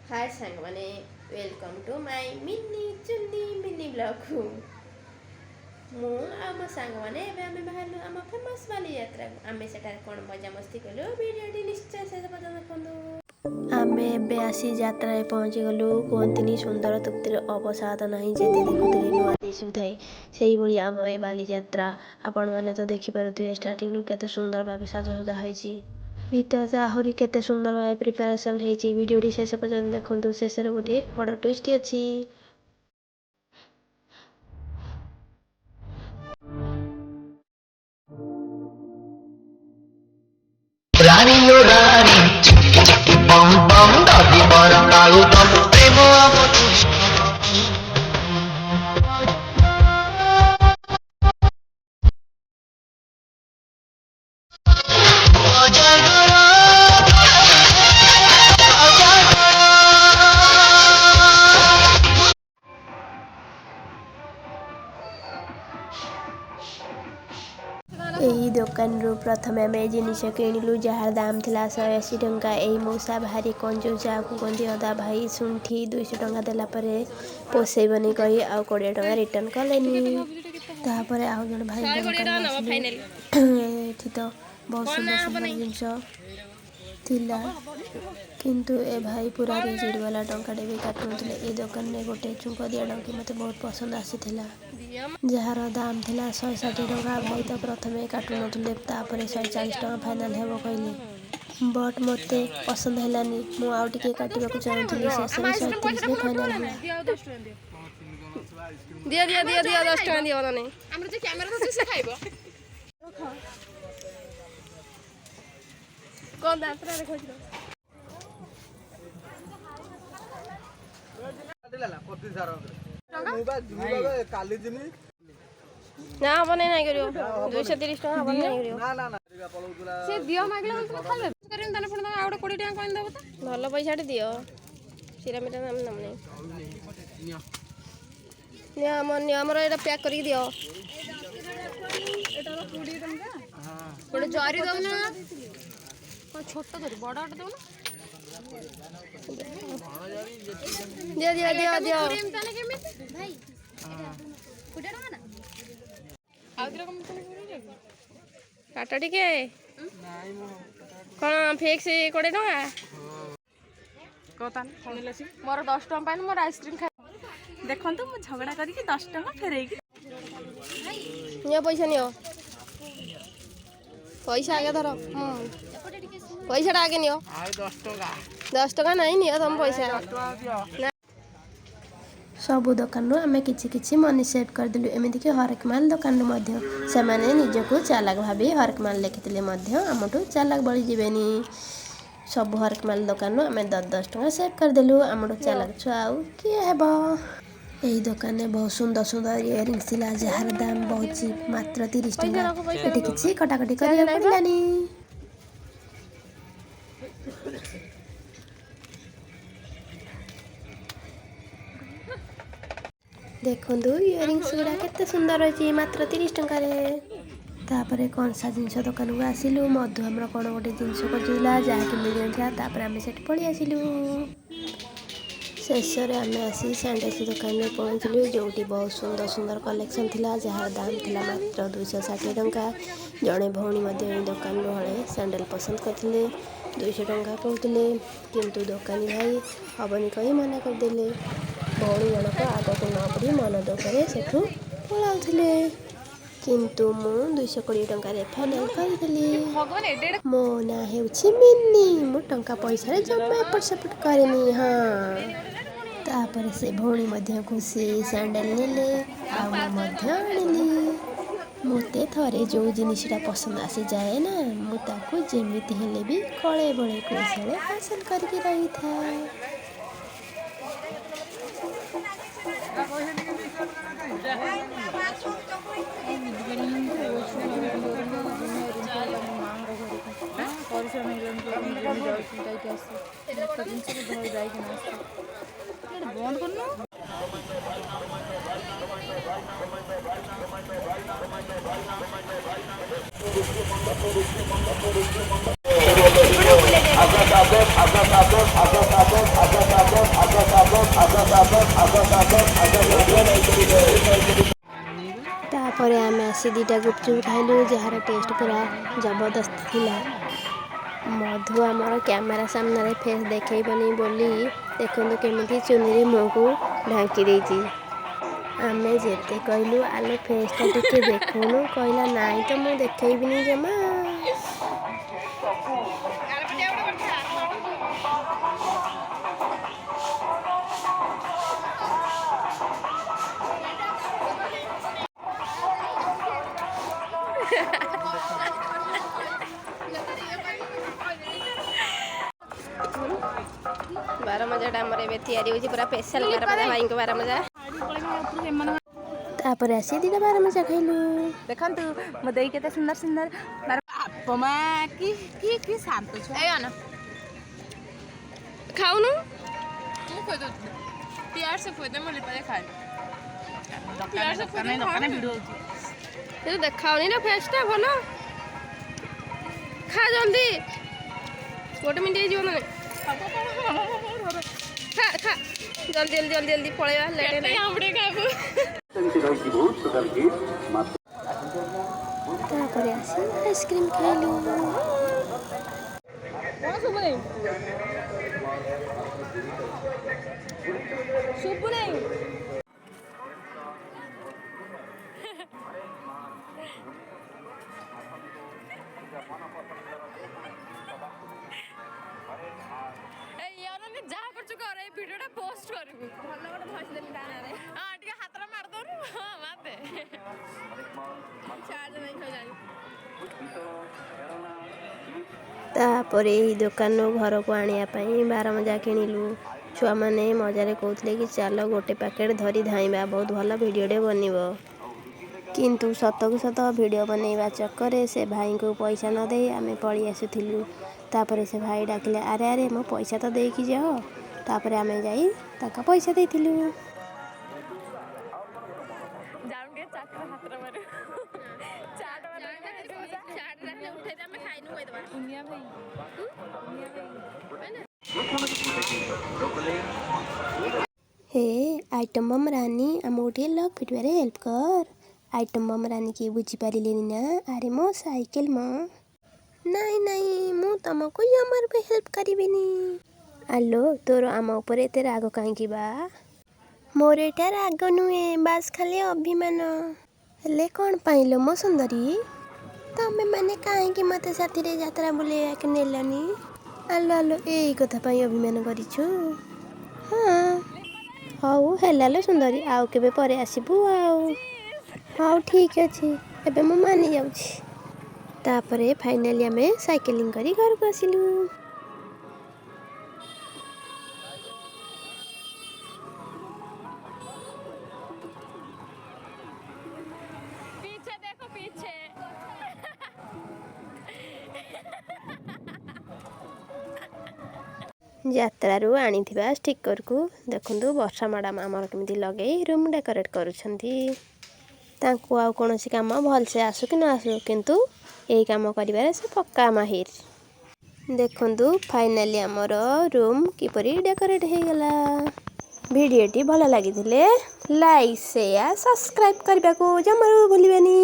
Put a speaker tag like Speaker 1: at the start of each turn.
Speaker 1: हाय सांग माने welcome to my mini चुन्नी मिनी ब्लॉग मु आम सांग माने आम बाहर आम फेमस बाली यात्रा आम सेठार कौन मजा मस्ती कलु वीडियो निश्चय शेष पर्यंत देखु। आम एबे आसी यात्रा पहुँची गलु कहती सुंदर तृप्तिर अवसाद नहीं जेते देखुते नुआ दिशुଥାଏ सेही भली आम ए बाली यात्रा आपण माने तो देखि पारुथिबे स्टार्टिंग केते सुंदर भाबे साजसजा होईची भीतर से आहरी केते सुंदर भाबे प्रिपरेशन होईची वीडियोटी शेष पर्यंत देखंतु शेष रे गोटे बड़ ट्विस्ट अछि।
Speaker 2: रानी लो रानी चिट्टी चिट्टी बम बम दादी बड़ा कालू दम प्रेम आम
Speaker 1: यही दुकान रू प्रथम आम जिनस किणिलु जार दाम थिला 180 टंका। यही मौसा भारी कंजूस आपको कहते अदा भाई शुंठी 200 टंका देला परे पोसेबनी कही आ 20 टंका रिटर्न कलेनी तापर आ जन भाई एठी तो बहुत सुंदर सुंदर जिनस थिला किंतु ए भाई पूरा रिजिड वाला टंकाटे भी काटुनथिले। ए दुकान में गोटे चुंक दिया टंकी मते बहुत पसंद आसीथिला जार दाम थिला 160 टंका। भाई तो प्रथमे काटु नथुले तापर 140 टंका फाइनल हेबो कहले बट मते पसंद हेलानी मु आउ टिके काटिबाकू चाहुथिली शेष में 130 में फाइनल होला। दिया दिया दिया दिया 10 टंका दियो नै हमर जे कैमरा तो से खाइबो कोन दांतरा रे खोजलो ना बने नहीं करियो 230 टका बने नहीं करियो ना ना ना से दियो मागले मन खाले करिन तने पुण आ 20 टका कोइन देबो त भलो पैसा दियो सिरा मिटा नाम नाम नहीं निया मन हमर एटा पैक करी दियो एटा 20 टका हां बड़े जारी दो ना छोटा धरी बड़ा दो ना दिया दिया दिया दिया क्रीम तने केमिति भाई एटा 20 टका ना आउतरा कम तने काटा टिके नाइ मो कोन फिक्स 20 टका कोतान सुनिलेसी मोर 10 टका पाइन मोर आइसक्रीम खा देखंतु मु झगड़ा करी के 10 टका फेरेई नियो पैसा नियो पैसा आगे धरो पैसा आगे नियो 10 टका नहीं नियो तुम पैसा सबु दुकान आम कि मनी सेव करदेलु एमती कि हरेक माल दुकान से निजको चालाक भाभी हरेक माल लिखिले आमठू चालाक बड़ी जीवेनी सब हरेक माल दुकान आम 10 टका सेव करदेलु आमठू चालाक छुआ आउ किए हेब। यही दुकान में बहुत सुंदर सुंदर इयरिंग्स थिला जार दाम बहुत चीप मात्र 30 टका एटी किछि कटाकटी करिया पड़लानी। देखु इयरिंग्स गुड़ा केते सुंदर अच्छी मात्र 30 टंका तापर कौन सा जिनस दुकान को आसिलु मधु आमर कौन गोटे जिनस खोजुला जहाँकि मिल जाता आम से पलि आसिलु शेष आम आसी सैंडल्स दुकान में पहुँचलु जो बहुत सुंदर सुंदर कलेक्शन थिला जार दाम थिला मात्र 260 टंका। जड़े भौणी दुकान हले सैंडल पसंद करते 200 टंका कहते किंतु दुकानी भाई हबनी कही मना करदे भौणी जनक आग को न पड़ी मन दुखरे सेठू पलाउथिले किंतु मु 220 टंका फाइनल करदेली। मो ना हेउछि मिनी मु टंका पैसा रे जम्मा एपट सेपट करेनी हाँ तापर से भौणी मध्य खुशी सैंडल नेले आ मध्य आनिली मते थरे जो जिनिसटा पसंद आसी जाए ना मु ताकू जेमिति हेले भी कळे बळे कौशल हासिल करके रही था। बंद करना आसी 2टा गुपचुप खाइलु जार टेस्ट पूरा जबरदस्त थिला। मधु आमर कैमेरा सामने फेस देखनी बोली देखु केमिति चुनी मुँह को ढांकी देती। आमे जेते कहलु आलो फेसटा टिके देखुनु कहला नाई तो मु देखैबिनी जमा। बार मजा आमर ए पूरा स्पेशल भाई को बार मजा तापर आसी 2टा बार मजा खाइलु।
Speaker 3: देखंतु मो देई केते सुंदर सुंदर बापमा की शांत छ ए आना
Speaker 1: खाउनु
Speaker 3: तू खोइ दो प्यार से खोइ दे मोले पाए खाइ प्यार से खोइ दे वीडियो
Speaker 1: तो देखाउनी ना फेसटा भलो खा जल्दी गोटे मिनिट जीवन ने खा खा जल्दी जल्दी जल्दी जल्दी पळेवा लेट नै हमडे खाबु तापर आसी आइसक्रीम खाइलु।
Speaker 3: सुबु नै जा करछु कर ए वीडियोटा पोस्ट करबु भलो गोटे भॉइस देली गाना रे हां टिके हातरा मार दोनु हां मार दे चार्ज नहीं हो जानी।
Speaker 1: तापर एही दुकान घर को आनिया पई बार मजा किनिलु। छुआ माने मजारे कहउतले कि चलो गोटे पैकेट धरी धाइबा बहुत भल वीडियोटे बनिबो किंतु सतकु सत वीडियो बनैबा चक्कर से भाई को पैसा न दे आमे पळी आसुथिलु। तापर से भाई डाकिले अरे अरे मो पैसा तो देकी जाओ तापर आमे जाई ताका पैसा देथिलु।
Speaker 3: जाउन के चाट हातरा मारे चाट रखले उठै दे हम खाइनु होय दबा दुनिया भाई
Speaker 1: हे आइटम बम रानी आम गोटे लक फिटवारे हेल्प कर। आइटम बम रानी की बुझी पारिलेनी ना अरे मो साइकिल मो नाई नाई मु तुमको जमर भी हेल्प करिबिनी। आलो तोर आम ऊपर एते राग काईकी बा मोर एटा राग नुए बास खाली अभिमान हेले कौन पाइलो मो सुंदरी तमे माने काईकी मते साथी रे यात्रा बुलेया के नेलनी। आलो आलो एई कथा पाई अभिमान करिछु। हां हाउ हेलालो सुंदरी आउ केबे परे आसीबु आउ हाउ ठीक अछि एबे मु मानि जाउछि। तापरे फाइनली आमे साइकिलिंग करी घर को आसिलु।
Speaker 3: पीछे देखो पीछे
Speaker 1: यात्रारू आनिथिबा स्टिकर को देखंतु वर्षा मैडम आमर केमिति लगे रूम डेकोरेट करूछंती। तांको आ कोनोसी काम भल से आसु कि न आसु किंतु एई काम करिबारे से पक्का माहिर। देखंतु फाइनली आमर रूम किपरि डेकोरेट हे गला। वीडियोटी भल लागिथिले लाइक शेयर सब्सक्राइब करबा को जमारू भूलिबेनी।